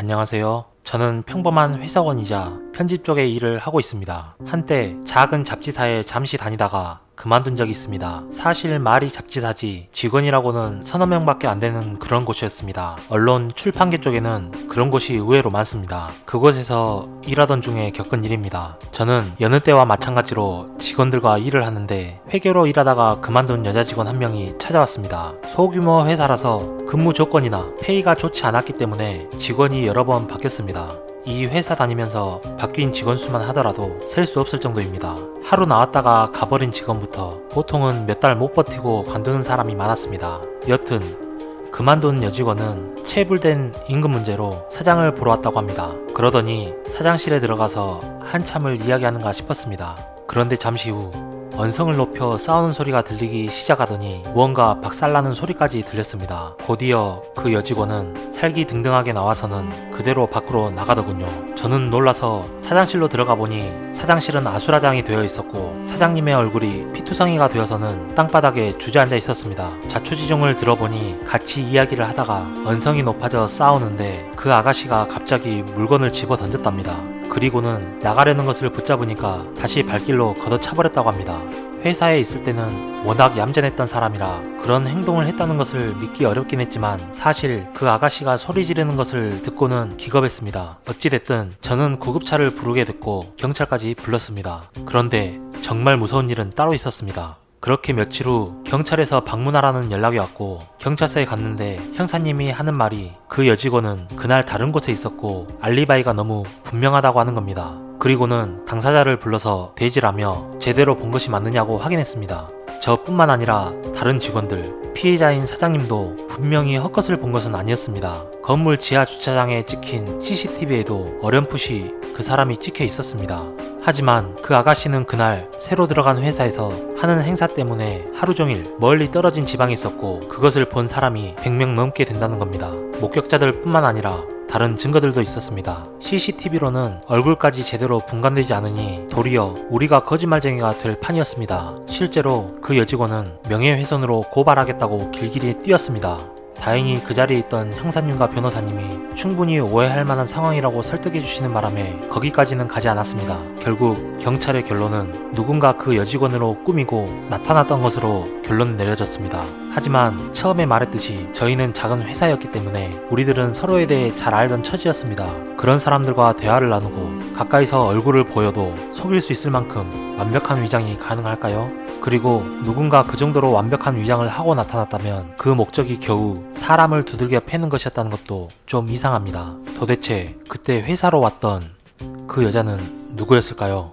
안녕하세요. 저는 평범한 회사원이자 편집 쪽의 일을 하고 있습니다. 한때 작은 잡지사에 잠시 다니다가 그만둔 적이 있습니다. 사실 말이 잡지사지 직원이라고는 서너 명밖에 안 되는 그런 곳이었습니다. 언론 출판계 쪽에는 그런 곳이 의외로 많습니다. 그곳에서 일하던 중에 겪은 일입니다. 저는 여느 때와 마찬가지로 직원들과 일을 하는데 회계로 일하다가 그만둔 여자 직원 한 명이 찾아왔습니다. 소규모 회사라서 근무 조건이나 페이가 좋지 않았기 때문에 직원이 여러 번 바뀌었습니다. 이 회사 다니면서 바뀐 직원 수만 하더라도 셀 수 없을 정도입니다. 하루 나왔다가 가버린 직원부터 보통은 몇 달 못 버티고 관두는 사람이 많았습니다. 여튼 그만둔 여직원은 체불된 임금 문제로 사장을 보러 왔다고 합니다. 그러더니 사장실에 들어가서 한참을 이야기하는가 싶었습니다. 그런데 잠시 후 언성을 높여 싸우는 소리가 들리기 시작하더니 무언가 박살나는 소리까지 들렸습니다. 곧이어 그 여직원은 살기등등하게 나와서는 그대로 밖으로 나가더군요. 저는 놀라서 사장실로 들어가 보니 사장실은 아수라장이 되어 있었고 사장님의 얼굴이 피투성이가 되어서는 땅바닥에 주저앉아 있었습니다. 자초지종을 들어보니 같이 이야기를 하다가 언성이 높아져 싸우는데 그 아가씨가 갑자기 물건을 집어 던졌답니다. 그리고는 나가려는 것을 붙잡으니까 다시 발길로 걷어차버렸다고 합니다. 회사에 있을 때는 워낙 얌전했던 사람이라 그런 행동을 했다는 것을 믿기 어렵긴 했지만 사실 그 아가씨가 소리 지르는 것을 듣고는 기겁했습니다. 어찌됐든 저는 구급차를 부르게 됐고 경찰까지 불렀습니다. 그런데 정말 무서운 일은 따로 있었습니다. 그렇게 며칠 후 경찰에서 방문하라는 연락이 왔고 경찰서에 갔는데 형사님이 하는 말이 그 여직원은 그날 다른 곳에 있었고 알리바이가 너무 분명하다고 하는 겁니다. 그리고는 당사자를 불러서 대질하며 제대로 본 것이 맞느냐고 확인했습니다. 저뿐만 아니라 다른 직원들, 피해자인 사장님도 분명히 헛것을 본 것은 아니었습니다. 건물 지하 주차장에 찍힌 CCTV에도 어렴풋이 그 사람이 찍혀 있었습니다. 하지만 그 아가씨는 그날 새로 들어간 회사에서 하는 행사 때문에 하루 종일 멀리 떨어진 지방에 있었고 그것을 본 사람이 100명 넘게 된다는 겁니다. 목격자들 뿐만 아니라 다른 증거들도 있었습니다. CCTV로는 얼굴까지 제대로 분간되지 않으니 도리어 우리가 거짓말쟁이가 될 판이었습니다. 실제로 그 여직원은 명예훼손으로 고발하겠다고 길길이 뛰었습니다. 다행히 그 자리에 있던 형사님과 변호사님이 충분히 오해할 만한 상황이라고 설득해 주시는 바람에 거기까지는 가지 않았습니다. 결국 경찰의 결론은 누군가 그 여직원으로 꾸미고 나타났던 것으로 결론 내려졌습니다. 하지만 처음에 말했듯이 저희는 작은 회사였기 때문에 우리들은 서로에 대해 잘 알던 처지였습니다. 그런 사람들과 대화를 나누고 가까이서 얼굴을 보여도 속일 수 있을 만큼 완벽한 위장이 가능할까요? 그리고 누군가 그 정도로 완벽한 위장을 하고 나타났다면 그 목적이 겨우 사람을 두들겨 패는 것이었다는 것도 좀 이상합니다. 도대체 그때 회사로 왔던 그 여자는 누구였을까요?